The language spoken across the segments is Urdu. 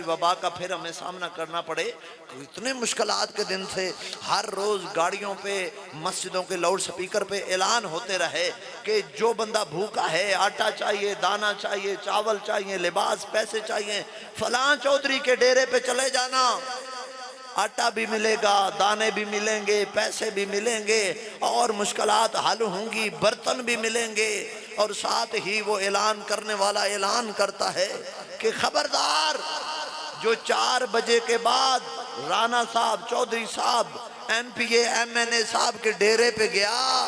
وبا کا پھر ہمیں سامنا کرنا پڑے. اتنے مشکلات کے دن تھے. ہر روز گاڑیوں پہ مسجدوں کے لاؤڈ سپیکر پہ اعلان ہوتے رہے کہ جو بندہ بھوکا ہے آٹا چاہیے, دانا چاہیے, چاول چاہیے, لباس, پیسے چاہیے, فلاں چودھری کے ڈیرے پہ چلے جانا, آٹا بھی ملے گا, دانے بھی ملیں گے, پیسے بھی ملیں گے, اور مشکلات حل ہوں گی, برتن بھی ملیں گے. اور ساتھ ہی وہ اعلان کرنے والا اعلان کرتا ہے کہ خبردار, جو 4 بجے کے بعد رانا صاحب, چودھری صاحب, ایم پی اے, ایم این اے صاحب کے ڈیرے پہ گیا,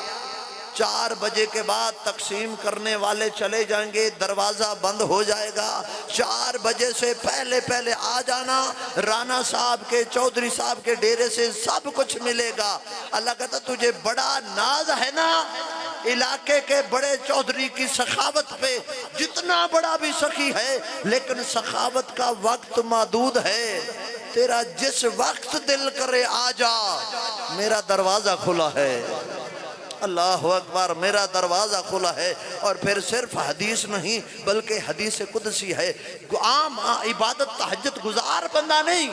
4 بجے کے بعد تقسیم کرنے والے چلے جائیں گے, دروازہ بند ہو جائے گا. 4 بجے سے پہلے پہلے آ جانا, رانا صاحب کے, چودھری صاحب کے ڈیرے سے سب کچھ ملے گا. اللہ کہتا تجھے بڑا ناز ہے نا علاقے کے بڑے چودھری کی سخاوت پہ, جتنا بڑا بھی سخی ہے لیکن سخاوت کا وقت محدود ہے. تیرا جس وقت دل کرے آ جا, میرا دروازہ کھلا ہے. اللہ اکبر, میرا دروازہ کھلا ہے. اور پھر صرف حدیث نہیں بلکہ حدیث قدسی ہے. عام عبادت تہجد گزار بندہ نہیں,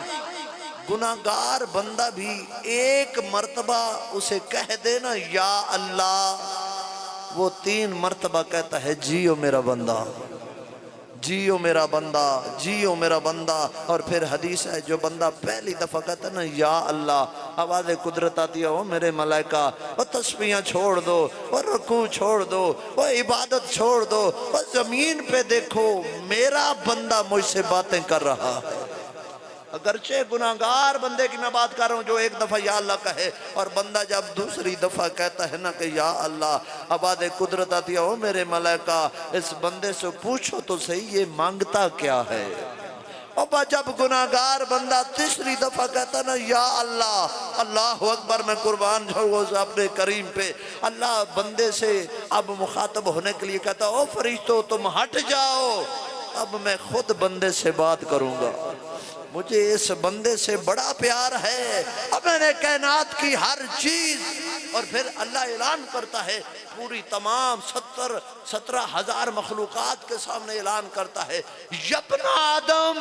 گناہگار بندہ بھی ایک مرتبہ اسے کہہ دینا یا اللہ, وہ 3 مرتبہ کہتا ہے جیو میرا بندہ, جیو میرا بندہ, جیو میرا بندہ. اور پھر حدیث ہے جو بندہ پہلی دفعہ کہتا ہے نا یا اللہ, آواز قدرت آتی ہے, او میرے ملائکہ, وہ تسبیحاں چھوڑ دو, وہ رکوع چھوڑ دو, وہ عبادت چھوڑ دو, وہ زمین پہ دیکھو میرا بندہ مجھ سے باتیں کر رہا ہے. اگرچہ گناہگار بندے کی میں بات کر رہا ہوں جو ایک دفعہ یا اللہ کہے, اور بندہ جب دوسری دفعہ کہتا ہے نا کہ یا اللہ, آواز قدرت آتی ہے, او میرے ملائکہ, اس بندے سے پوچھو تو صحیح یہ مانگتا کیا ہے. اور جب گناہگار بندہ تیسری دفعہ کہتا نا یا اللہ, اللہ اکبر, میں قربان جاؤں اپنے کریم پہ, اللہ بندے سے اب مخاطب ہونے کے لیے کہتا, او فرشتو تم ہٹ جاؤ, اب میں خود بندے سے بات کروں گا, مجھے اس بندے سے بڑا پیار ہے, اب میں نے کائنات کی ہر چیز. اور پھر اللہ اعلان کرتا ہے پوری تمام 17,000 مخلوقات کے سامنے اعلان کرتا ہے, یبن آدم,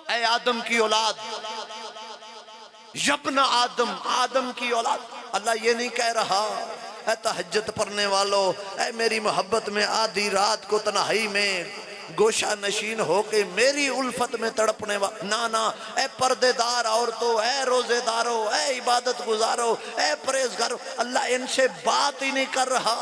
اے آدم کی اولاد, یبن آدم, آدم کی اولاد. اللہ یہ نہیں کہہ رہا اے تہجد پڑھنے والو, اے میری محبت میں آدھی رات کو تنہائی میں گوشہ نشین ہو کے میری الفت میں تڑپنے نا, اے پردے دار عورتوں, اے روزے داروں, اے عبادت گزارو, اے پرہیزگارو. اللہ ان سے بات ہی نہیں کر رہا.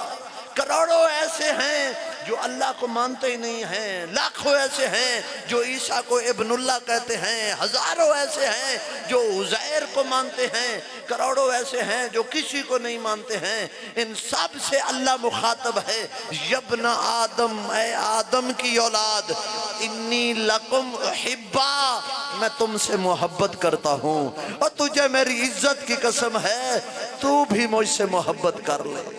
کروڑوں ایسے ہیں جو اللہ کو مانتے ہی نہیں ہیں, لاکھوں ایسے ہیں جو عیسیٰ کو ابن اللہ کہتے ہیں, ہزاروں ایسے ہیں جو عزیر کو مانتے ہیں, کروڑوں ایسے ہیں جو کسی کو نہیں مانتے ہیں. ان سب سے اللہ مخاطب ہے, یبن آدم, اے آدم کی اولاد, انی لکم احبا, میں تم سے محبت کرتا ہوں, اور تجھے میری عزت کی قسم ہے تو بھی مجھ سے محبت کر لے.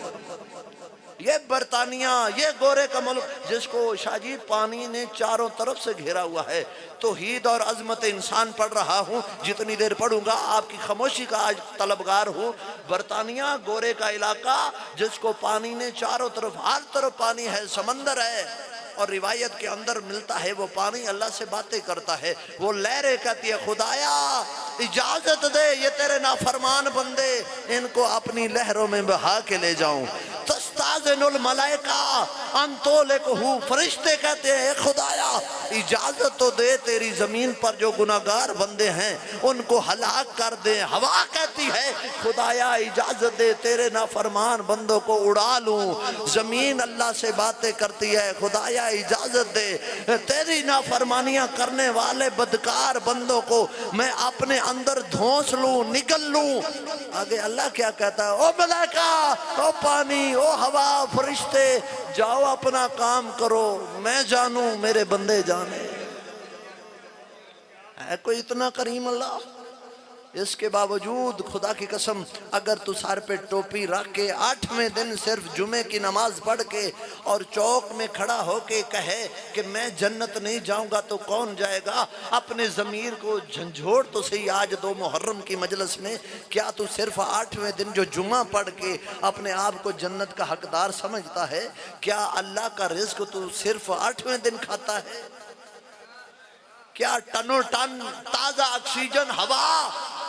یہ برطانیہ, یہ گورے کا ملک جس کو شاہ جی پانی نے چاروں طرف سے گھیرا ہوا ہے, توحید اور عظمت انسان پڑھ رہا ہوں, جتنی دیر پڑھوں گا آپ کی خاموشی کا آج طلبگار ہوں. برطانیہ گورے کا علاقہ جس کو پانی نے چاروں طرف, ہر طرف پانی ہے, سمندر ہے, اور روایت کے اندر ملتا ہے وہ پانی اللہ سے باتیں کرتا ہے. وہ لہریں کہتی ہے خدایا اجازت دے یہ تیرے نافرمان بندے, ان کو اپنی لہروں میں بہا کے لے جاؤں. تستاذن الملائکہ ان تولکہو, فرشتے کہتے ہیں خدایا اجازت تو دے تیری زمین پر جو گناہگار بندے ہیں ان کو ہلاک کر دیں. ہوا کہتی ہے خدایا اجازت دے تیرے نافرمان بندوں کو اڑا لوں. زمین اللہ سے باتیں کرتی ہے, خدایا اجازت دے تیری نافرمانیاں کرنے والے بدکار بندوں کو میں اپنے اندر دھونس لوں, نگل لوں. آگے اللہ کیا کہتا ہے, او ملائکہ, او پانی, او ہوا, فرشتے, جاؤ اپنا کام کرو, میں جانوں میرے بندے جانے. ہے کوئی اتنا کریم اللہ؟ اس کے باوجود خدا کی قسم اگر تو سر پہ ٹوپی رکھ کے 8ویں دن صرف جمعے کی نماز پڑھ کے اور چوک میں کھڑا ہو کے کہے کہ میں جنت نہیں جاؤں گا تو کون جائے گا, اپنے ضمیر کو جھنجھوڑ تو صحیح آج 2 محرم کی مجلس میں. کیا تو صرف 8ویں دن جو جمعہ پڑھ کے اپنے آپ کو جنت کا حقدار سمجھتا ہے؟ کیا اللہ کا رزق تو صرف 8ویں دن کھاتا ہے؟ کیا ٹنوں ٹن تازہ آکسیجن ہوا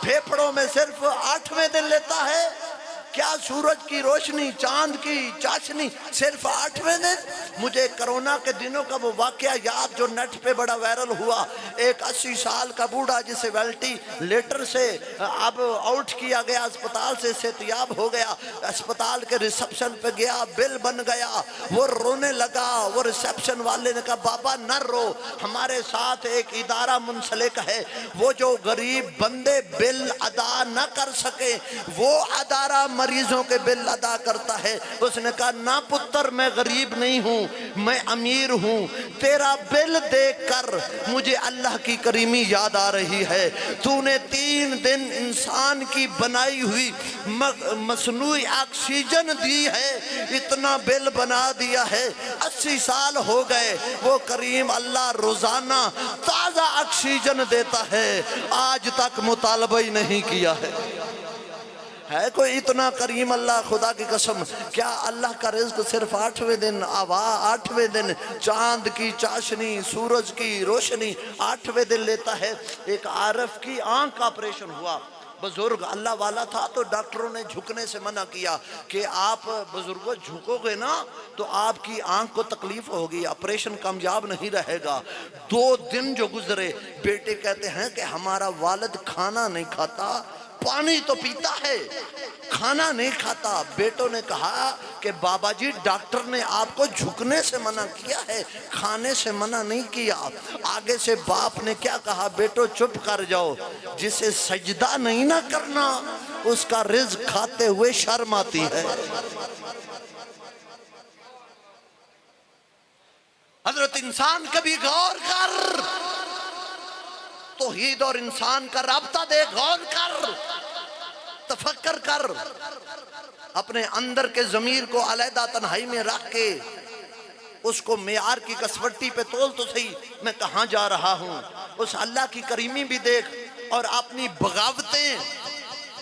پھیپھڑوں میں صرف 8ویں دن لیتا ہے؟ کیا سورج کی روشنی چاند کی چاشنی صرف 8ویں دن؟ مجھے کرونا کے دنوں کا وہ واقعہ یاد جو نیٹ پہ بڑا وائرل ہوا، ایک 80 سال کا بوڑھا جسے ویلٹی لیٹر سے اب آؤٹ کیا گیا، اسپتال سے صحتیاب ہو گیا، اسپتال کے ریسپشن پہ گیا، بل بن گیا، وہ رونے لگا، وہ ریسپشن والے نے کہا بابا نہ رو، ہمارے ساتھ ایک ادارہ منسلک ہے، وہ جو غریب بندے بل ادا نہ کر سکے وہ ادارہ مریضوں کے بل ادا کرتا ہے۔ اس نے کہا نہ پتر میں غریب نہیں ہوں، میں امیر ہوں، تیرا بل دیکھ کر مجھے اللہ کی کریمی یاد آ رہی ہے، تو نے 3 دن انسان کی بنائی ہوئی مصنوعی آکسیجن دی ہے، اتنا بل بنا دیا ہے، 80 سال ہو گئے، وہ کریم اللہ روزانہ تازہ آکسیجن دیتا ہے، آج تک مطالبہ ہی نہیں کیا ہے کوئی اتنا کریم اللہ؟ خدا کی قسم، کیا اللہ کا رزق صرف 8ویں دن ہوا 8ویں دن چاند کی چاشنی سورج کی روشنی 8ویں دن لیتا ہے؟ ایک عارف کی آنکھ کا آپریشن ہوا، بزرگ اللہ والا تھا، تو ڈاکٹروں نے جھکنے سے منع کیا کہ آپ بزرگوں جھکو گے نا تو آپ کی آنکھ کو تکلیف ہوگی، آپریشن کامیاب نہیں رہے گا۔ 2 دن جو گزرے، بیٹے کہتے ہیں کہ ہمارا والد کھانا نہیں کھاتا، پانی تو پیتا ہے، کھانا نہیں کھاتا۔ بیٹوں نے کہا کہ بابا جی ڈاکٹر نے آپ کو جھکنے سے منع کیا ہے، کھانے سے منع نہیں کیا۔ آگے سے باپ نے کیا کہا؟ بیٹو چپ کر جاؤ، جسے سجدہ نہیں نہ کرنا اس کا رزق کھاتے ہوئے شرم آتی ہے۔ حضرت انسان کبھی غور کر، توحید اور انسان کا رابطہ دیکھ، غور کر، تفکر کر، اپنے اندر کے ضمیر کو علیحدہ تنہائی میں رکھ کے اس کو معیار کی کسوٹی پہ تول تو صحیح، میں کہاں جا رہا ہوں؟ اس اللہ کی کریمی بھی دیکھ، اور اپنی بغاوتیں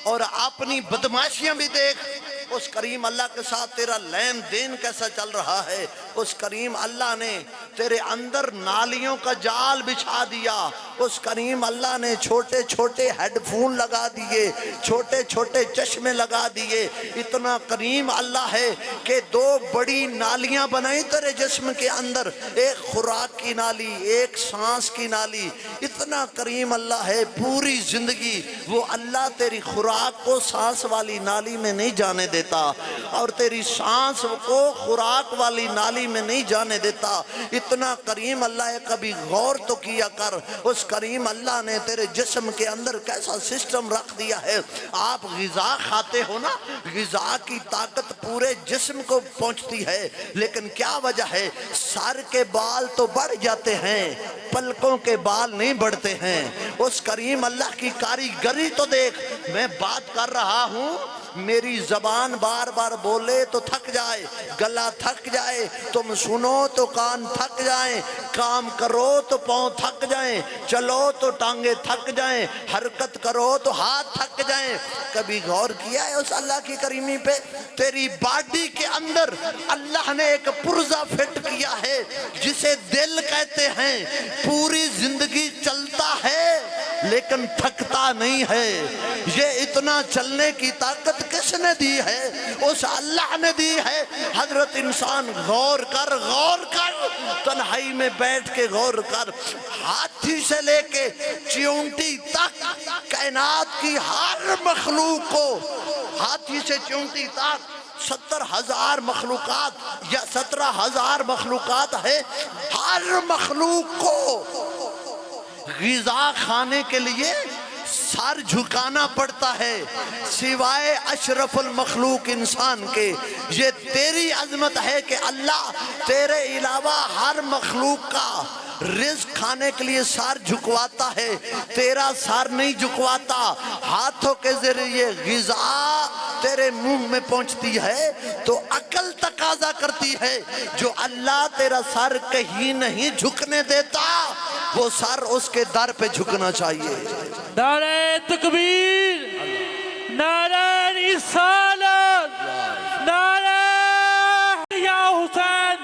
اور اپنی بدماشیاں بھی دیکھ۔ اس کریم اللہ کے ساتھ تیرا لین دین کیسا چل رہا ہے؟ اس کریم اللہ نے تیرے اندر نالیوں کا جال بچھا دیا، اس کریم اللہ نے چھوٹے چھوٹے ہیڈ فون لگا دیے، چھوٹے چھوٹے چشمے لگا دیے۔ اتنا کریم اللہ ہے کہ 2 بڑی نالیاں بنائیں تیرے جسم کے اندر، ایک خوراک کی نالی، ایک سانس کی نالی۔ اتنا کریم اللہ ہے، پوری زندگی وہ اللہ تیری خوراک کو سانس والی نالی میں نہیں جانے دیتا اور تیری سانس کو خوراک والی نالی میں نہیں جانے دیتا۔ اتنا کریم اللہ ہے، کبھی غور تو کیا کر، اس کریم اللہ نے تیرے جسم کے اندر کیسا سسٹم رکھ دیا ہے۔ آپ غذا کھاتے ہو نا، غذا کی طاقت پورے جسم کو پہنچتی ہے، لیکن کیا وجہ ہے؟ سر کے بال تو بڑھ جاتے ہیں، پلکوں کے بال نہیں بڑھتے ہیں۔ اس کریم اللہ کی کاریگری تو دیکھ۔ میں بات کر رہا ہوں، میری زبان بار بار بولے تو تھک جائے، گلا تھک جائے، تم سنو تو کان تھک جائیں، کام کرو تو پاؤں تھک جائیں، چلو تو ٹانگیں تھک جائیں، حرکت کرو تو ہاتھ تھک جائیں۔ کبھی غور کیا ہے اس اللہ کی کریمی پہ؟ تیری باڈی کے اندر اللہ نے ایک پرزہ فٹ کیا ہے جسے دل کہتے ہیں، پوری زندگی چلتا ہے لیکن تھکتا نہیں ہے۔ یہ اتنا چلنے کی طاقت کس نے دی ہے؟ اس اللہ نے دی ہے۔ حضرت انسان غور کر، غور کر، تنہائی میں بیٹھ کے غور کر۔ ہاتھی سے لے کے چیونٹی تک کائنات کی ہر مخلوق کو، ہاتھی سے چیونٹی تک 70,000 مخلوقات یا 17,000 مخلوقات ہے، ہر مخلوق کو غذا کھانے کے لیے سر جھکانا پڑتا ہے، سوائے اشرف المخلوق انسان کے۔ یہ تیری عظمت ہے کہ اللہ تیرے علاوہ ہر مخلوق کا رزق کھانے کے لیے سر جھکواتا ہے، تیرا سر نہیں جھکواتا۔ ہاتھوں کے ذریعے غذا تیرے منہ میں پہنچتی ہے تو عقل تقاضا کرتی ہے، جو اللہ تیرا سر کہیں نہیں جھکنے دیتا، وہ سر اس کے در پہ جھکنا چاہیے۔ نعرہ تکبیر، نعرہ رسالت، نعرہ یا حسین،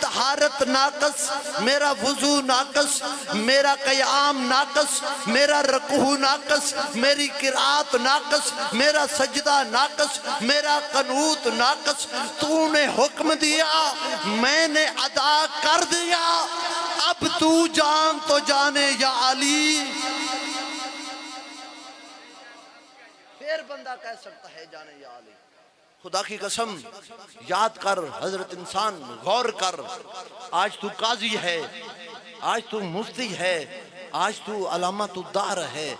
طہارت ناقص، میرا وضو ناقص، میرا قیام ناقص، میرا رکوع ناقص، میری قرات ناقص، میرا سجدہ ناقص، میرا قنوت ناقص، تو نے حکم دیا میں نے ادا کر دیا، اب تو جان تو جانے یا علی۔ پھر بندہ کہہ سکتا ہے جانے یا علی۔ خدا کی قسم یاد کر حضرت انسان، غور کر، آج تو قاضی ہے، آج تو مفتی ہے، آج تو علامت الدار ہے،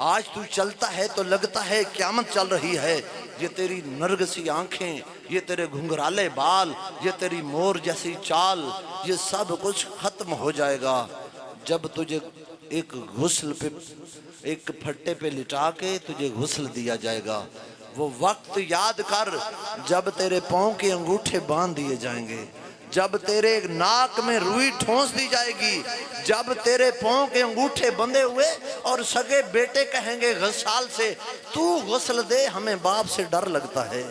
آج تو چلتا ہے تو لگتا ہے قیامت چل رہی ہے۔ یہ تیری نرگسی آنکھیں، یہ تیرے گھنگرالے بال، یہ تیری مور جیسی چال، یہ سب کچھ ختم ہو جائے گا جب تجھے ایک غسل پہ، ایک پھٹے پہ لٹا کے تجھے غسل دیا جائے گا۔ وہ وقت یاد کر جب تیرے پاؤں کے انگوٹھے باندھ دیے جائیں گے، جب تیرے ناک میں روئی ٹھونس دی جائے گی، جب تیرے پاؤں کے انگوٹھے بندھے ہوئے اور سگے بیٹے کہیں گے غسال سے تو غسل دے، ہمیں باپ سے ڈر لگتا ہے۔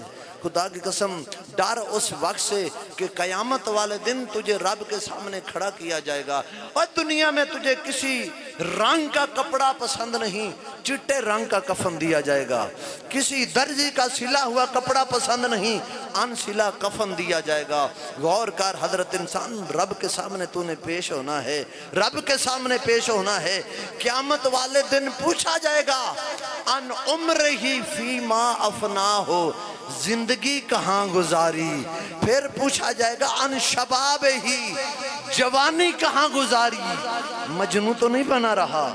خدا کی قسم ڈر اس وقت سے کہ قیامت والے دن تجھے رب کے سامنے کھڑا کیا جائے گا، اور دنیا میں تجھے کسی رنگ کا کپڑا پسند نہیں، چٹے رنگ کا کفن دیا جائے گا، کسی درزی کا سلا ہوا کپڑا پسند نہیں، ان سلا کفن دیا جائے گا۔ غور کر حضرت انسان، رب کے سامنے تو نے پیش ہونا ہے، رب کے سامنے پیش ہونا ہے۔ قیامت والے دن پوچھا جائے گا ان عمرہ فیما افنا ہو، زندگی کہاں گزاری، پھر پوچھا جائے گا ان شباب ہی، جوانی کہاں گزاری، مجنون تو نہیں بنا رہا،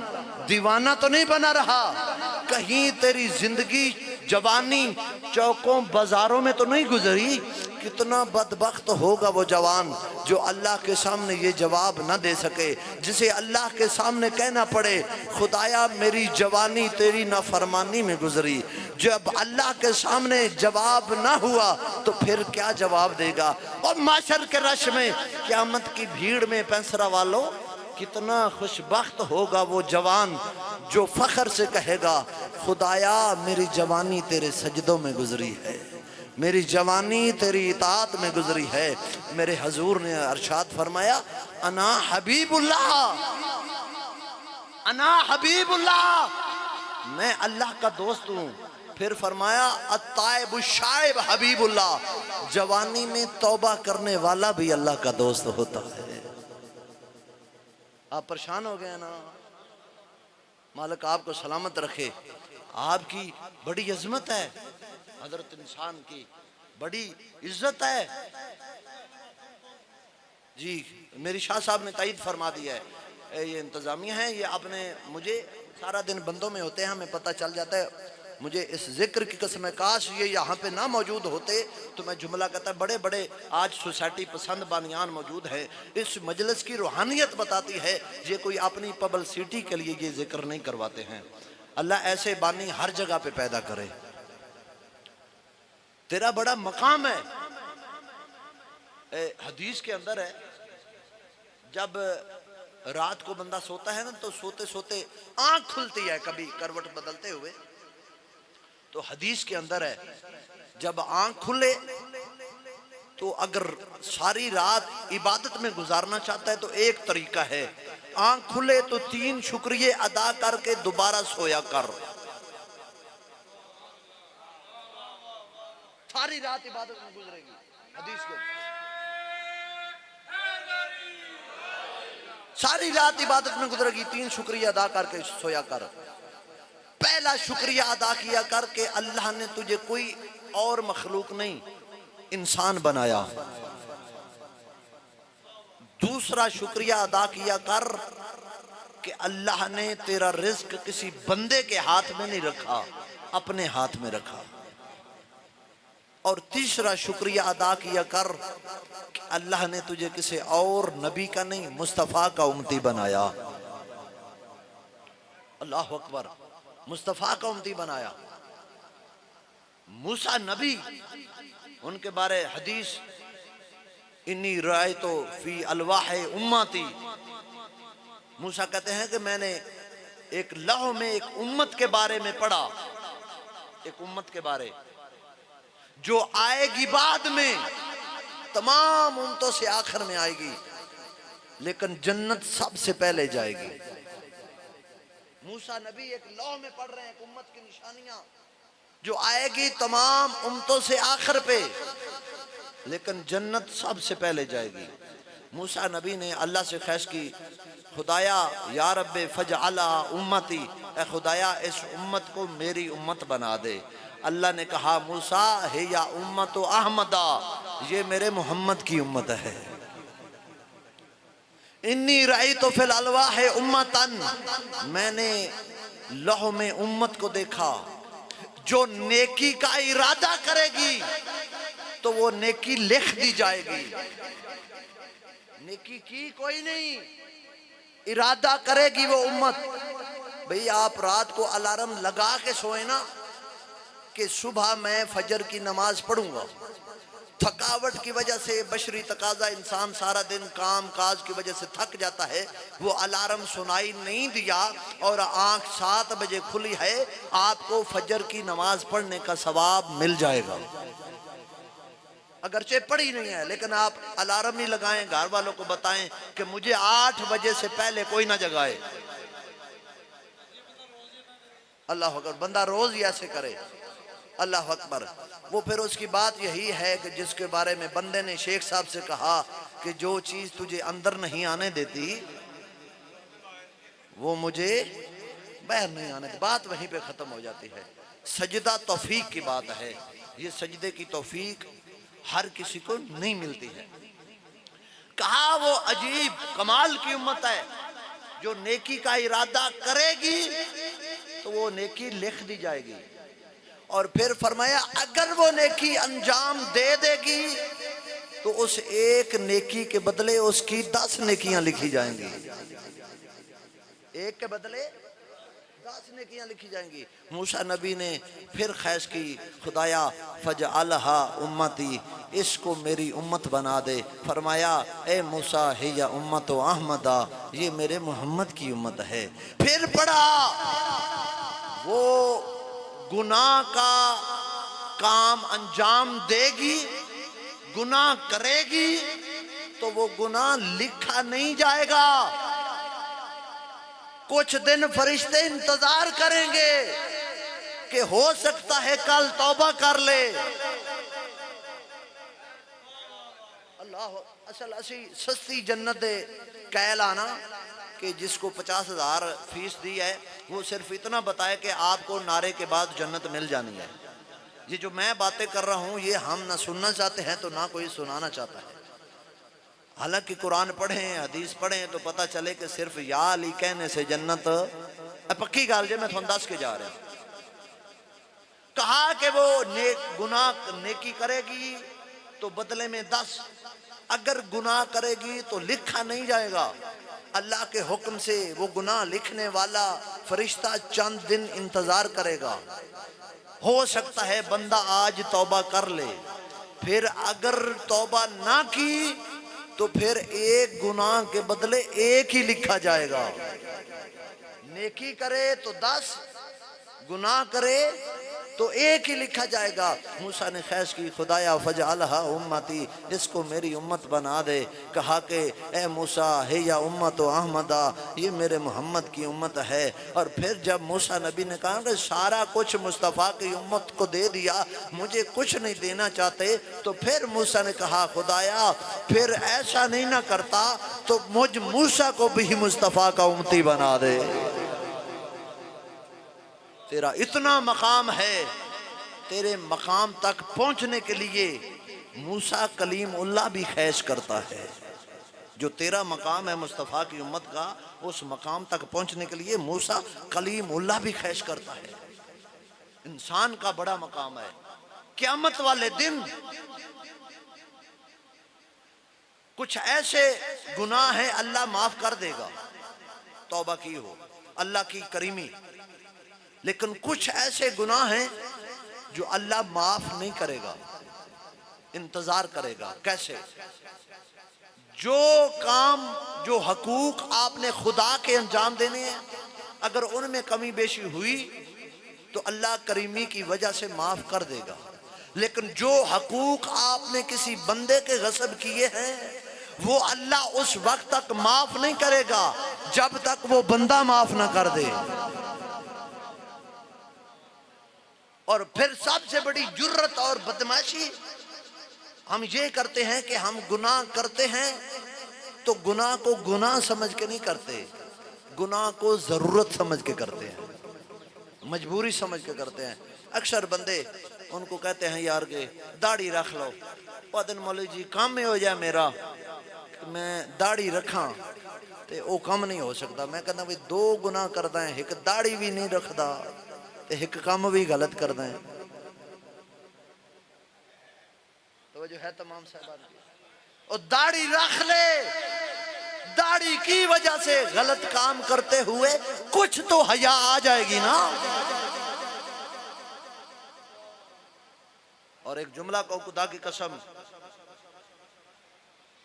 دیوانہ تو نہیں بنا رہا، کہیں تیری زندگی جوانی چوکوں بازاروں میں تو نہیں گزری۔ کتنا بدبخت ہوگا وہ جوان جو اللہ کے سامنے یہ جواب نہ دے سکے، جسے اللہ کے سامنے کہنا پڑے خدایا میری جوانی تیری نافرمانی میں گزری۔ جب اللہ کے سامنے جواب نہ ہوا تو پھر کیا جواب دے گا؟ اور معاشر کے رش میں، قیامت کی بھیڑ میں پینسرا والوں، کتنا خوشبخت ہوگا وہ جوان جو فخر سے کہے گا خدایا میری جوانی تیرے سجدوں میں گزری ہے، میری جوانی تیری اطاعت میں گزری ہے۔ میرے حضور نے ارشاد فرمایا انا حبیب اللہ، انا حبیب اللہ، میں اللہ کا دوست ہوں۔ پھر فرمایا الطائب الشائب حبیب اللہ، جوانی میں توبہ کرنے والا بھی اللہ کا دوست ہوتا ہے۔ آپ پریشان ہو گئے نا؟ مالک آپ کو سلامت رکھے۔ آپ کی بڑی عظمت ہے، حضرت انسان کی بڑی عزت ہے۔ جی میری شاہ صاحب نے تائید فرما دیا ہے، یہ انتظامیہ ہیں، یہ اپنے مجھے سارا دن بندوں میں ہوتے ہیں، ہمیں پتہ چل جاتا ہے۔ مجھے اس ذکر کی قسم کاش یہ یہاں پہ نہ موجود ہوتے تو میں جملہ کہتا ہے۔ بڑے بڑے آج سوسائٹی پسند بانیان موجود ہیں، اس مجلس کی روحانیت بتاتی ہے، یہ کوئی اپنی پبلسٹی کے لیے یہ ذکر نہیں کرواتے ہیں۔ اللہ ایسے بانی ہر جگہ پہ پیدا کرے۔ تیرا بڑا مقام ہے۔ حدیث کے اندر ہے جب رات کو بندہ سوتا ہے نا تو سوتے سوتے آنکھ کھلتی ہے، کبھی کروٹ بدلتے ہوئے، تو حدیث کے اندر ہے جب آنکھ کھلے تو اگر ساری رات عبادت میں گزارنا چاہتا ہے تو ایک طریقہ ہے، آنکھ کھلے تو 3 شکریہ ادا کر کے دوبارہ سویا کر۔ ساری رات عبادت میں گزرے گی، حدیث کے ساری رات عبادت میں گزرے گی، 3 شکریہ ادا کر کے سویا کر۔ پہلا شکریہ ادا کیا کر کہ اللہ نے تجھے کوئی اور مخلوق نہیں انسان بنایا۔ دوسرا شکریہ ادا کیا کر کہ اللہ نے تیرا رزق کسی بندے کے ہاتھ میں نہیں رکھا، اپنے ہاتھ میں رکھا۔ اور تیسرا شکریہ ادا کیا کر کہ اللہ نے تجھے کسی اور نبی کا نہیں مصطفیٰ کا امتی بنایا۔ اللہ اکبر، مصطفیٰ کا امتی بنایا۔ موسیٰ نبی، ان کے بارے حدیث انی رأیتو فی الواح امتی، موسیٰ کہتے ہیں کہ میں نے ایک لوح میں ایک امت کے بارے میں پڑھا، ایک امت کے بارے جو آئے گی بعد میں، تمام امتوں سے آخر میں آئے گی، لیکن جنت سب سے پہلے جائے گی۔ موسیٰ نبی ایک لوح میں پڑھ رہے ہیں ایک امت کی نشانیاں جو آئے گی تمام امتوں سے آخر پہ، لیکن جنت سب سے پہلے جائے گی۔ موسیٰ نبی نے اللہ سے خواہش کی، خدایا یا رب فجعلھا امتی، اے خدایا اس امت کو میری امت بنا دے۔ اللہ نے کہا موسیٰ ہے یا امت احمدہ، یہ میرے محمد کی امت ہے۔ انی رأیت فی الالواح امتن، میں نے لوح میں امت کو دیکھا جو نیکی کا ارادہ کرے گی تو وہ نیکی لکھ دی جائے گی۔ نیکی کی کوئی نہیں، ارادہ کرے گی وہ امت۔ بھئی آپ رات کو الارم لگا کے سوئے نا کہ صبح میں فجر کی نماز پڑھوں گا، تھکاوٹ کی وجہ سے بشری تقاضا انسان سارا دن کام کاج کی وجہ سے تھک جاتا ہے، وہ الارم سنائی نہیں دیا اور آنکھ 7 بجے کھلی ہے، آپ کو فجر کی نماز پڑھنے کا ثواب مل جائے گا۔ اگرچہ پڑھی نہیں ہے لیکن آپ الارم ہی لگائیں، گھر والوں کو بتائیں کہ مجھے 8 بجے سے پہلے کوئی نہ جگائے۔ اللہ اکبر، بندہ روز ہی ایسے کرے۔ اللہ اکبر۔ وہ پھر اس کی بات یہی ہے کہ جس کے بارے میں بندے نے شیخ صاحب سے کہا کہ جو چیز تجھے اندر نہیں آنے دیتی وہ مجھے باہر نہیں آنے دیتی، بات وہیں پہ ختم ہو جاتی ہے۔ سجدہ توفیق کی بات ہے، یہ سجدے کی توفیق ہر کسی کو نہیں ملتی ہے۔ کہا وہ عجیب کمال کی امت ہے جو نیکی کا ارادہ کرے گی تو وہ نیکی لکھ دی جائے گی، اور پھر فرمایا اگر وہ نیکی انجام دے دے گی تو اس ایک نیکی کے بدلے اس کی 10 نیکیاں لکھی جائیں گی، ایک کے بدلے 10 نیکیاں لکھی جائیں گی۔ موسیٰ نبی نے پھر خواہش کی، خدایا فجعلھا امتی، اس کو میری امت بنا دے۔ فرمایا اے موسیٰ ہے یا امت احمدہ، یہ میرے محمد کی امت ہے۔ پھر پڑھا وہ گناہ کا کام انجام دے گی، گناہ کرے گی تو وہ گناہ لکھا نہیں جائے گا، کچھ دن فرشتے انتظار کریں گے کہ ہو سکتا ہے کل توبہ کر لے۔ اللہ اصل اسی سستی جنت کہل آنا کہ جس کو 50,000 فیس دی ہے وہ صرف اتنا بتائے کہ آپ کو نعرے کے بعد جنت مل جانی ہے۔ یہ جو میں باتیں کر رہا ہوں یہ ہم نہ سننا چاہتے ہیں تو نہ کوئی سنانا چاہتا ہے۔ حالانکہ قرآن پڑھیں حدیث پڑھیں تو پتہ چلے کہ صرف یا علی کہنے سے جنت پکی گال جے میں تھوڑا دس کے جا رہا ہوں۔ کہا کہ وہ گناہ نیکی کرے گی تو بدلے میں 10، اگر گناہ کرے گی تو لکھا نہیں جائے گا۔ اللہ کے حکم سے وہ گناہ لکھنے والا فرشتہ چند دن انتظار کرے گا، ہو سکتا ہے بندہ آج توبہ کر لے، پھر اگر توبہ نہ کی تو پھر ایک گناہ کے بدلے ایک ہی لکھا جائے گا۔ نیکی کرے تو 10، گناہ کرے تو ایک ہی لکھا جائے گا۔ موسیٰ نے خواہش کی، خدایا فجعلھا امتی، اس کو میری امت بنا دے۔ کہا کہ اے موسیٰ ہے یا امت احمدہ، یہ میرے محمد کی امت ہے۔ اور پھر جب موسیٰ نبی نے کہا کہ سارا کچھ مصطفیٰ کی امت کو دے دیا، مجھے کچھ نہیں دینا چاہتے، تو پھر موسیٰ نے کہا خدایا پھر ایسا نہیں نہ کرتا تو مجھ موسیٰ کو بھی مصطفیٰ کا امتی بنا دے۔ تیرا اتنا مقام ہے، تیرے مقام تک پہنچنے کے لیے موسیٰ کلیم اللہ بھی خواہش کرتا ہے۔ جو تیرا مقام ہے مصطفیٰ کی امت کا، اس مقام تک پہنچنے کے لیے موسیٰ کلیم اللہ بھی خواہش کرتا ہے۔ انسان کا بڑا مقام ہے۔ قیامت والے دن کچھ ایسے گناہ ہیں اللہ معاف کر دے گا، توبہ کی ہو، اللہ کی کریمی، لیکن کچھ ایسے گناہ ہیں جو اللہ معاف نہیں کرے گا، انتظار کرے گا۔ کیسے؟ جو کام، جو حقوق آپ نے خدا کے انجام دینے ہیں، اگر ان میں کمی بیشی ہوئی تو اللہ کریمی کی وجہ سے معاف کر دے گا، لیکن جو حقوق آپ نے کسی بندے کے غصب کیے ہیں وہ اللہ اس وقت تک معاف نہیں کرے گا جب تک وہ بندہ معاف نہ کر دے۔ اور پھر سب سے بڑی جرت اور بدمعاشی ہم یہ کرتے ہیں کہ ہم گناہ کرتے ہیں تو گناہ کو گناہ سمجھ کے نہیں کرتے، گناہ کو ضرورت سمجھ کے کرتے ہیں، مجبوری سمجھ کے کرتے ہیں۔ اکثر بندے ان کو کہتے ہیں یار کہ داڑھی رکھ لو، پتن مولوی جی کام میں ہو جائے میرا کہ میں داڑھی رکھاں تے وہ کم نہیں ہو سکتا۔ میں کہتا ہوں دو گناہ کردا ہے، ایک داڑھی بھی نہیں رکھدا تے ایک کام بھی غلط کردا ہے۔ توجہ ہے تمام صاحبان کی؟ اور داڑھی رکھ لے، داڑھی کی وجہ سے غلط کام کرتے ہوئے کچھ تو حیا آ جائے گی نا۔ اور ایک جملہ کو خدا کی قسم،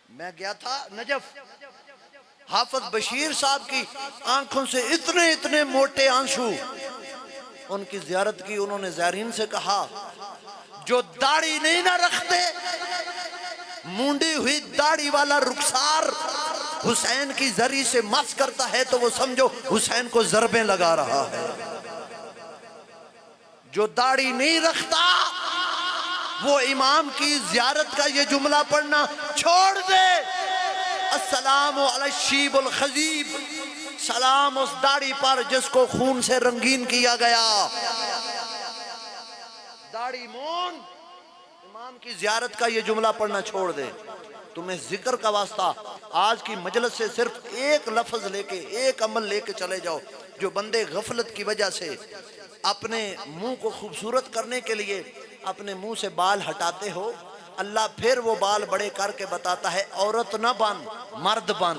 میں گیا تھا نجف، حافظ بشیر صاحب کی آنکھوں سے اتنے اتنے موٹے آنسو، ان کی زیارت کی، انہوں نے زائرین سے کہا جو داڑھی نہیں نہ رکھتے، مونڈی ہوئی داڑھی والا رخسار حسین کی زری سے مس کرتا ہے تو وہ سمجھو حسین کو ضربیں لگا رہا ہے۔ جو داڑھی نہیں رکھتا وہ امام کی زیارت کا یہ جملہ پڑھنا چھوڑ دے، السلام علی الشیب الخضیب، سلام اس داڑھی پر جس کو خون سے رنگین کیا گیا۔ داڑھی مون امام کی زیارت کا یہ جملہ پڑھنا چھوڑ دے۔ تمہیں ذکر کا واسطہ آج کی مجلس سے صرف ایک لفظ لے کے، ایک عمل لے کے چلے جاؤ۔ جو بندے غفلت کی وجہ سے اپنے منہ کو خوبصورت کرنے کے لیے اپنے منہ سے بال ہٹاتے ہو، اللہ پھر وہ بال بڑے کر کے بتاتا ہے عورت نہ بن، مرد بن۔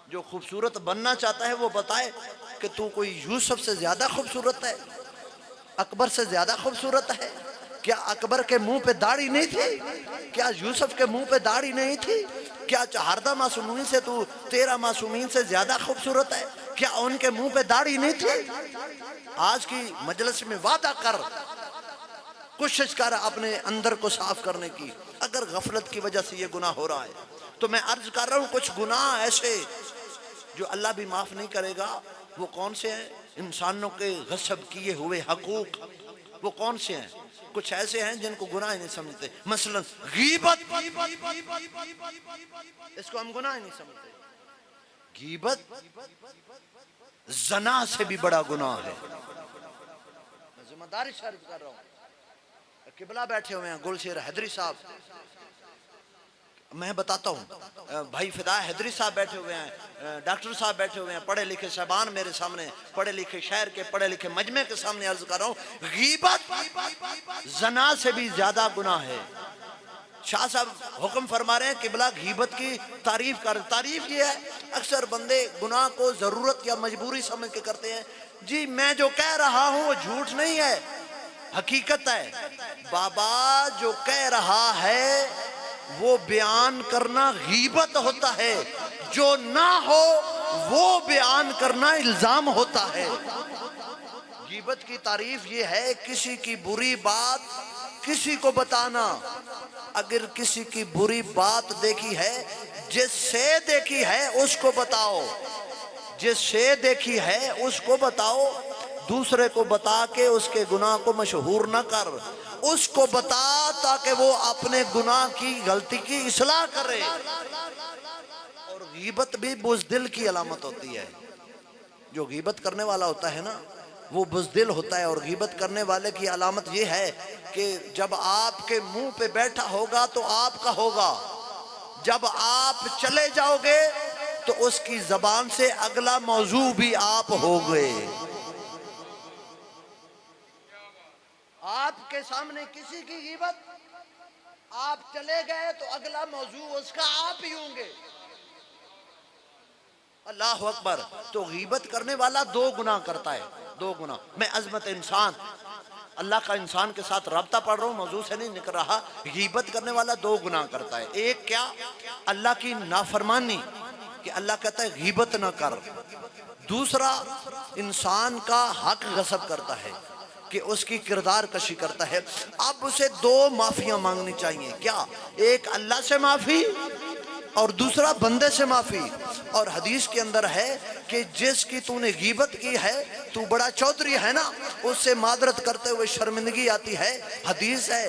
جو خوبصورت بننا چاہتا ہے وہ بتائے کہ تو کوئی یوسف سے زیادہ خوبصورت ہے، اکبر سے زیادہ خوبصورت ہے؟ کیا اکبر کے منہ پہ داڑھی نہیں تھی؟ کیا یوسف کے منہ پہ داڑھی نہیں تھی؟ کیا چہاردہ معصومین سے تو 13 معصومین سے زیادہ خوبصورت ہے؟ کیا ان کے منہ پہ داڑھی نہیں تھی؟ آج کی مجلس میں وعدہ کر، کوشش کر اپنے اندر کو صاف کرنے کی۔ اگر غفلت کی وجہ سے یہ گناہ ہو رہا ہے تو میں عرض کر رہا ہوں کچھ گناہ ایسے جو اللہ بھی معاف نہیں کرے گا۔ وہ کون سے ہیں؟ انسانوں کے غصب کیے ہوئے حقوق۔ وہ کون سے ہیں؟ کچھ ایسے ہیں جن کو گناہ ہی نہیں سمجھتے، مثلا غیبت، اس کو ہم گناہ ہی نہیں سمجھتے۔ غیبت زنا سے بھی بڑا گناہ ہے۔ میں ذمہ داری شرط کر رہا ہوں۔ قبلہ بیٹھے ہوئے ہیں گلشیر حیدری صاحب، میں بتاتا ہوں، بھائی فدا حیدری صاحب بیٹھے ہوئے ہیں، ڈاکٹر صاحب بیٹھے ہوئے ہیں، پڑھے لکھے صاحبان میرے سامنے، پڑھے لکھے شہر کے پڑھے لکھے مجمع کے سامنے عرض کر رہا ہوں، غیبت زنا سے بھی زیادہ گناہ ہے۔ شاہ صاحب حکم فرما رہے ہیں قبلہ غیبت کی تعریف کر۔ تعریف یہ ہے، اکثر بندے گناہ کو ضرورت یا مجبوری سمجھ کے کرتے ہیں۔ جی میں جو کہہ رہا ہوں وہ جھوٹ نہیں ہے، حقیقت ہے۔ بابا جو کہہ رہا ہے وہ بیان کرنا غیبت ہوتا ہے، جو نہ ہو وہ بیان کرنا الزام ہوتا ہے۔ غیبت کی تعریف یہ ہے کسی کی بری بات کسی کو بتانا۔ اگر کسی کی بری بات دیکھی ہے، جس سے دیکھی ہے اس کو بتاؤ، جس سے دیکھی ہے اس کو بتاؤ۔ دوسرے کو بتا کے اس کے گناہ کو مشہور نہ کر، اس کو بتا تاکہ وہ اپنے گناہ کی غلطی کی اصلاح کرے۔ اور غیبت بھی بزدل کی علامت ہوتی ہے۔ جو غیبت کرنے والا ہوتا ہے نا وہ بزدل ہوتا ہے، اور غیبت کرنے والے کی علامت یہ ہے کہ جب آپ کے منہ پہ بیٹھا ہوگا تو آپ کا ہوگا، جب آپ چلے جاؤ گے تو اس کی زبان سے اگلا موضوع بھی آپ ہو گئے۔ آپ کے سامنے کسی کی غیبت، آپ چلے گئے تو اگلا موضوع اس کا آپ ہی ہوں گے۔ اللہ اکبر۔ تو غیبت کرنے والا دو گناہ کرتا ہے، دو گناہ۔ میں عظمت انسان، اللہ کا انسان کے ساتھ رابطہ پڑھ رہا ہوں، موضوع سے نہیں نکل رہا۔ غیبت کرنے والا دو گناہ کرتا ہے، ایک کیا؟ اللہ کی نافرمانی، کہ اللہ کہتا ہے غیبت نہ کر۔ دوسرا انسان کا حق غصب کرتا ہے، کہ اس کی کردار کشی کرتا ہے. اب اسے دو معافیاں مانگنی چاہیے. کیا؟ ایک اللہ سے معافی اور دوسرا بندے سے معافی. اور حدیث کے اندر ہے کہ جس کی تو نے غیبت کی ہے، تو بڑا چودھری ہے نا، اس سے معذرت کرتے ہوئے شرمندگی آتی ہے. حدیث ہے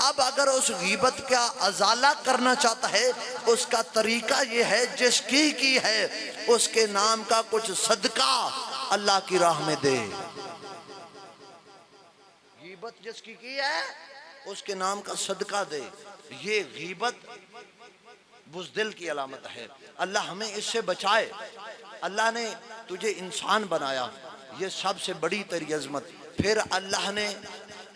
اب اگر اس غیبت کا ازالہ کرنا چاہتا ہے، اس کا طریقہ یہ ہے جس کی ہے اس کے نام کا کچھ صدقہ اللہ کی راہ میں دے. غیبت جس کی ہے اس کے نام کا صدقہ دے. یہ غیبت بزدل کی علامت ہے. اللہ ہمیں اس سے بچائے. اللہ نے تجھے انسان بنایا، یہ سب سے بڑی تیری عظمت. پھر اللہ نے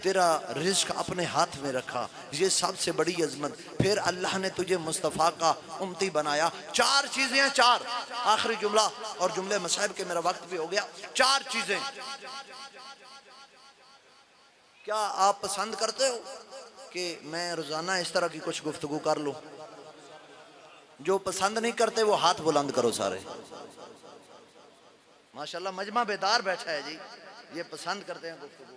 تیرا رزق اپنے ہاتھ میں رکھا، یہ سب سے بڑی عظمت. پھر اللہ نے تجھے مصطفیٰ کا امتی بنایا. چار چیزیں ہیں، چار. آخری جملہ اور جملے مصائب کے میرا وقت بھی ہو گیا. چار چیزیں. کیا آپ پسند کرتے ہو کہ میں روزانہ اس طرح کی کچھ گفتگو کر لوں؟ جو پسند نہیں کرتے وہ ہاتھ بلند کرو سارے. ماشاءاللہ مجمع بیدار بیٹھا ہے جی. یہ پسند کرتے ہیں گفتگو.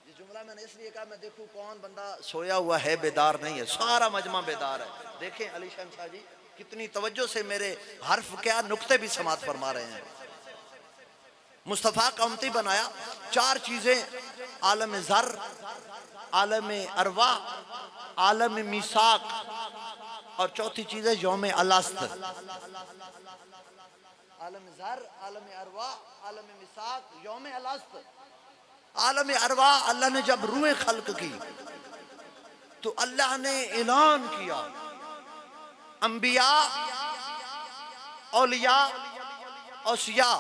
یہ جملہ میں نے اس لیے کہا میں دیکھوں کون بندہ سویا ہوا ہے بیدار نہیں ہے. سارا مجمع بیدار ہے. دیکھیں علی شان شاہ جی کتنی توجہ سے میرے حرف کیا نقطے بھی سماعت فرما رہے ہیں. مصطفیٰ کا امتی بنایا. چار چیزیں: عالم ذر، عالم ارواح، عالم میثاق، اور چوتھی چیز ہے یوم الست. عالم ذر، عالم ارواح، عالم میثاق، یوم الست. عالم ارواح اللہ نے جب روح خلق کی تو اللہ نے اعلان کیا، انبیاء، اولیاء، اوصیاء،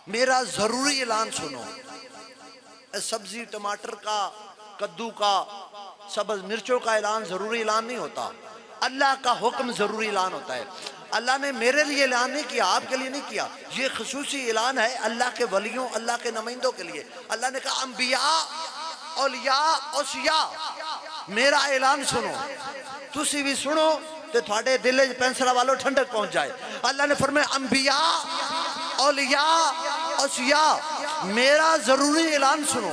میرا ضروری اعلان سنو. سبزی ٹماٹر کا، کدو کا، سبز مرچوں کا اعلان ضروری اعلان نہیں ہوتا. اللہ کا حکم ضروری اعلان ہوتا ہے. اللہ نے میرے لیے اعلان نہیں کیا، آپ کے لیے نہیں کیا. یہ خصوصی اعلان ہے اللہ کے ولیوں، اللہ کے نمائندوں کے لیے. اللہ نے کہا انبیاء، اولیاء، اوصیاء، میرا اعلان سنو. تسی بھی سنو تے تھوڑے دل وچ پینسلا والو ٹھنڈک پہنچ جائے. اللہ نے فرمایا انبیاء، اولیاء، اوصیاء، میرا ضروری اعلان سنو.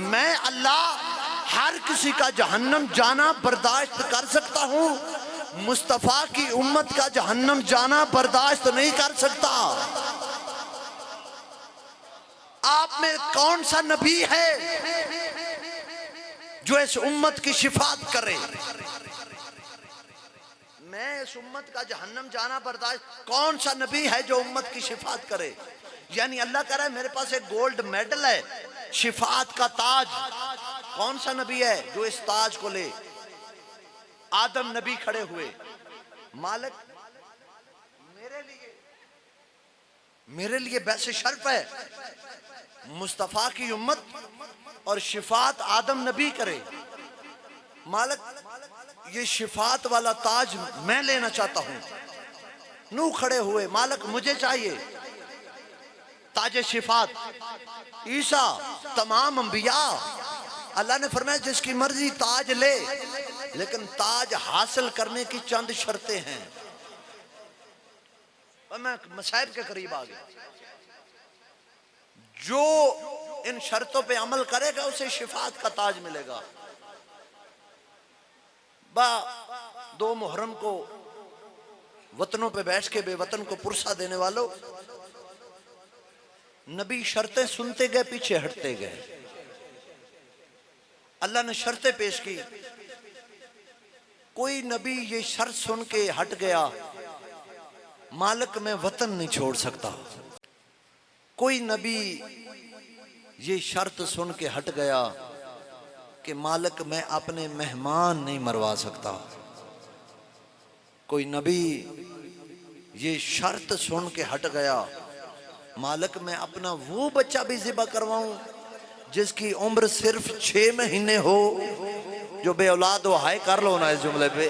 میں اللہ ہر کسی کا جہنم جانا برداشت کر سکتا ہوں، مصطفیٰ کی امت کا جہنم جانا برداشت نہیں کر سکتا. آپ میں کون سا نبی ہے جو اس امت کی شفاعت کرے؟ میں اس امت کا جہنم جانا برداشت، کون سا نبی ہے جو امت کی شفاعت کرے؟ یعنی اللہ کہہ رہا ہے میرے پاس ایک گولڈ میڈل ہے، شفاعت کا تاج. کون سا نبی ہے جو اس تاج کو لے؟ آدم نبی کھڑے ہوئے، مالک میرے لیے بحث شرف ہے مصطفیٰ کی امت اور شفاعت آدم نبی کرے. مالک یہ شفاعت والا تاج میں لینا چاہتا ہوں. نوح کھڑے ہوئے، مالک مجھے چاہیے تاج شفاعت. عیسیٰ، تمام انبیاء. اللہ نے فرمایا جس کی مرضی تاج لے، لیکن تاج حاصل کرنے کی چند شرطیں ہیں. میں مصائب کے قریب آ گیا. جو ان شرطوں پہ عمل کرے گا اسے شفاعت کا تاج ملے گا. 2 محرم کو وطنوں پہ بیٹھ کے بے وطن کو پرسہ دینے والوں، نبی شرطیں سنتے گئے پیچھے ہٹتے گئے. اللہ نے شرطیں پیش کی. کوئی نبی یہ شرط سن کے ہٹ گیا، مالک میں وطن نہیں چھوڑ سکتا. کوئی نبی یہ شرط سن کے ہٹ گیا کہ مالک میں اپنے مہمان نہیں مروا سکتا. کوئی نبی یہ شرط سن کے ہٹ گیا، مالک میں اپنا وہ بچہ بھی ذبح کرواؤں جس کی عمر صرف 6 مہینے ہو. جو بے اولاد ہو ہائے کر لو نا اس جملے پہ.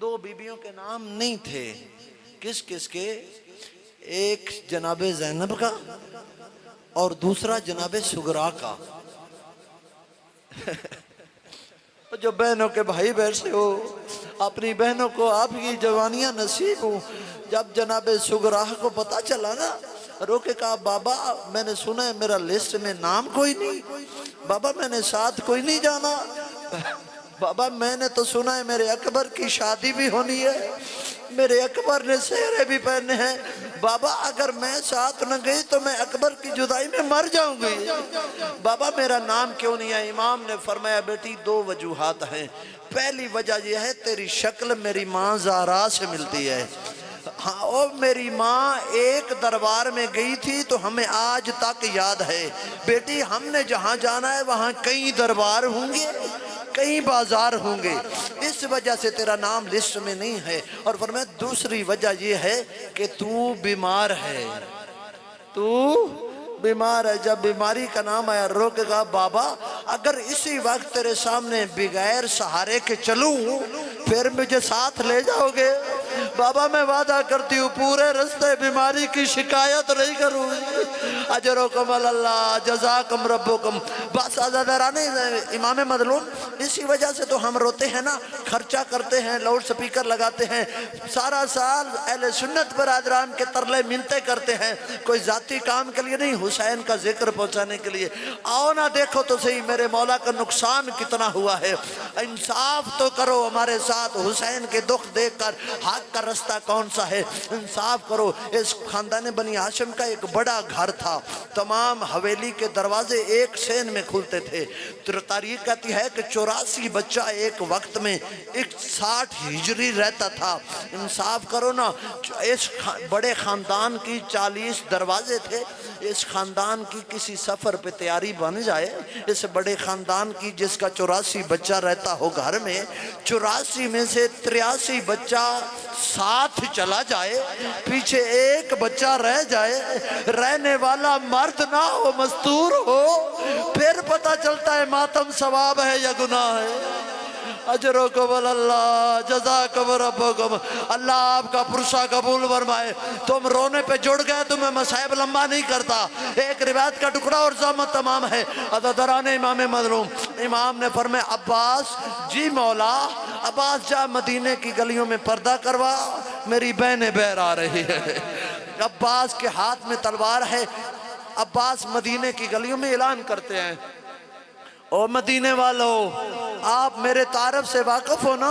دو بیبیوں کے نام نہیں تھے. کس کس کے؟ ایک جناب زینب کا اور دوسرا جناب سغرا کا. جو بہنوں کے بھائی بیٹھے ہو اپنی بہنوں کو آپ کی جوانیاں نصیب ہوں. جب جناب سغرا کو پتا چلا نا رو کے کہا بابا میں نے سنا ہے میرا لسٹ میں نام کوئی نہیں, بابا میں نے ساتھ کوئی نہیں جانا, بابا میں نے تو سنا ہے میرے اکبر کی شادی بھی ہونی ہے, میرے اکبر نے سہرے بھی پہنے ہیں, بابا اگر میں ساتھ نہ گئی تو میں اکبر کی جدائی میں مر جاؤں گی, بابا میرا نام کیوں نہیں ہے؟ امام نے فرمایا بیٹی دو وجوہات ہیں. پہلی وجہ یہ ہے تیری شکل میری ماں زہرا سے ملتی ہے. ہاں او میری ماں ایک دربار میں گئی تھی تو ہمیں آج تک یاد ہے. بیٹی ہم نے جہاں جانا ہے وہاں کئی دربار ہوں گے, کئی بازار ہوں گے, اس وجہ سے تیرا نام لسٹ میں نہیں ہے. اور فرمایا دوسری وجہ یہ ہے کہ تو بیمار ہے, تو بیمار ہے. جب بیماری کا نام آیا رو کے کہا بابا اگر اسی وقت تیرے سامنے بغیر سہارے کے چلوں پھر مجھے ساتھ لے جاؤ گے؟ بابا میں وعدہ کرتی ہوں پورے رستے بیماری کی شکایت نہیں کروں گی. اجرکم اللہ جزاکم ربکم. بس عزیزان امام مظلوم اسی وجہ سے تو ہم روتے ہیں نا, خرچہ کرتے ہیں, لاؤڈ سپیکر لگاتے ہیں, سارا سال اہل سنت برادران کے ترلے منتیں کرتے ہیں, کوئی ذاتی کام کے لیے نہیں, حسین کا ذکر پہنچانے کے لیے. آؤ نہ دیکھو تو صحیح میرے مولا کا نقصان کتنا ہوا ہے. انصاف تو کرو ہمارے ساتھ, حسین کے دکھ دیکھ کر حق کا رستہ کون سا ہے؟ انصاف کرو. اس خاندان بنی ہاشم کا ایک بڑا گھر تھا, تمام حویلی کے دروازے ایک سین میں کھلتے تھے. تاریخ کہتی ہے کہ 84 بچہ ایک وقت میں 61 ہجری رہتا تھا. انصاف کرو نا, اس بڑے خاندان کی 40 دروازے تھے. اس خاندان کی کسی سفر پہ تیاری بن جائے, اس بڑے خاندان کی جس کا 84 بچہ رہتا ہو گھر میں, 84 میں سے 83 بچہ ساتھ چلا جائے, پیچھے ایک بچہ رہ جائے, رہنے والا مرد نہ ہو مستور ہو, پھر پتہ چلتا ہے ماتم ثواب ہے یا گناہ ہے. اجرکم اللہ جزاکم ربکم. اللہ آپ کا پرسہ قبول فرمائے. تم رونے پہ جڑ گئے تو میں مصائب لمبا نہیں کرتا, ایک روایت کا ٹکڑا اور زحمت تمام ہے. عزیزان امام مظلوم امام نے فرمایا عباس جی مولا, عباس جا مدینے کی گلیوں میں پردہ کروا, میری بہنیں بہر آ رہی ہے. عباس کے ہاتھ میں تلوار ہے. عباس مدینے کی گلیوں میں اعلان کرتے ہیں او مدینے والو آپ میرے تعارف سے واقف ہو نا,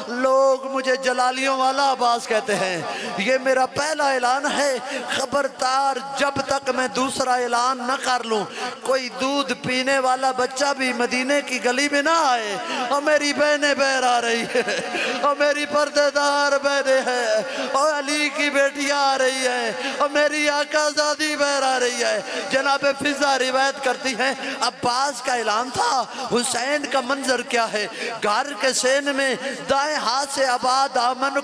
لوگ مجھے جلالیوں والا عباس کہتے ہیں. یہ میرا پہلا اعلان ہے, خبردار جب تک میں دوسرا اعلان نہ کر لوں کوئی دودھ پینے والا بچہ بھی مدینے کی گلی میں نہ آئے. اور میری بہنیں بہر آ رہی ہے, اور میری پردے دار بہنیں ہیں, اور علی کی بیٹیاں آ رہی ہیں, اور میری آقا زادی بہر آ رہی ہے. جناب فضہ روایت کرتی ہیں عباس کا اعلان تھا. حسین کا منظر کیا ہے, گھر کے سین میں دائیں ہاتھ سے ابا دامن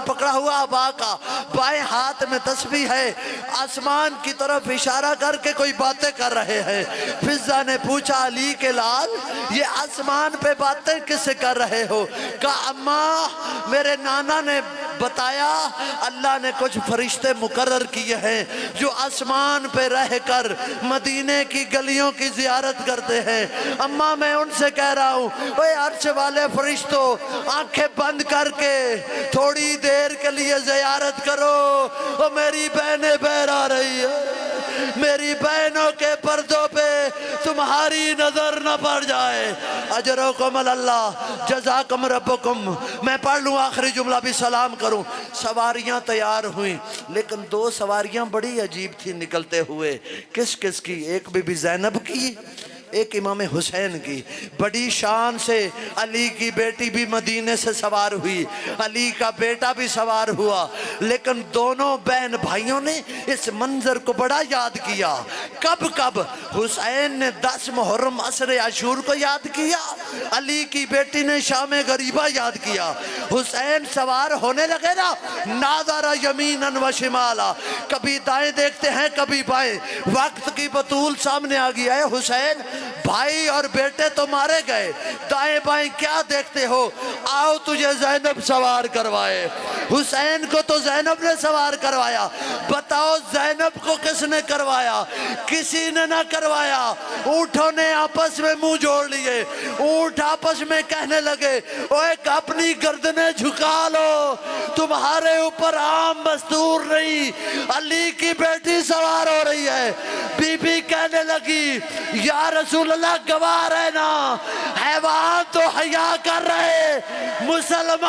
پکڑا ہوا ابا کا, بائیں ہاتھ میں تسبیح ہے, آسمان کی طرف اشارہ کر کے کوئی باتیں کر رہے ہیں. فضہ نے پوچھا علی کے لال یہ آسمان پہ باتیں کس سے کر رہے ہو؟ کہا اماں میرے نانا نے بتایا اللہ نے کچھ فرشتے مقرر کیے ہیں جو آسمان پہ رہ کر مدینے کی گلیوں کی زیارت کرتے ہیں. اماں میں ان سے کہہ رہا ہوں اے عرش والے فرشتوں آنکھیں بند کر کے تھوڑی دیر کے لیے زیارت کرو. اور میری بہنیں بہر آ رہی ہے, میری بہنوں کے پردوں پہ تمہاری نظر نہ پڑ جائے. اجرکم اللہ جزاکم ربکم. میں پڑھ لوں آخری جملہ بھی سلام کروں. سواریاں تیار ہوئیں لیکن 2 سواریاں بڑی عجیب تھی نکلتے ہوئے. کس کس کی؟ ایک بی بی زینب کی, ایک امام حسین کی. بڑی شان سے علی کی بیٹی بھی مدینے سے سوار ہوئی, علی کا بیٹا بھی سوار ہوا, لیکن دونوں بہن بھائیوں نے اس منظر کو بڑا یاد کیا. کب حسین نے 10 محرم عصر عاشور کو یاد کیا, علی کی بیٹی نے شام غریبہ یاد کیا. حسین سوار ہونے لگے نا، ناظر یمیناً و شمالا، کبھی دائیں دیکھتے ہیں کبھی بائیں، وقت کی بطول سامنے آ گیا ہے، حسین بھائی اور بیٹے تو مارے گئے، دائیں بائیں کیا دیکھتے ہو، آؤ تجھے زینب سوار کروائے۔ حسین کو تو زینب نے سوار کروایا، بتاؤ زینب کو کس نے کروایا؟ کسی نے نہ کروایا۔ اونٹوں نے آپس میں منہ جوڑ لیے، اونٹ آپس میں کہنے لگے اوے اپنی گردنیں جھکا لو، تمہارے اوپر عام مستور نہیں، علی کی بیٹی سوار ہو رہی ہے۔ بی بی کہنے لگی یا رسول اللہ گوار ہے نا، حیوان تو حیا کر رہے، مسلمان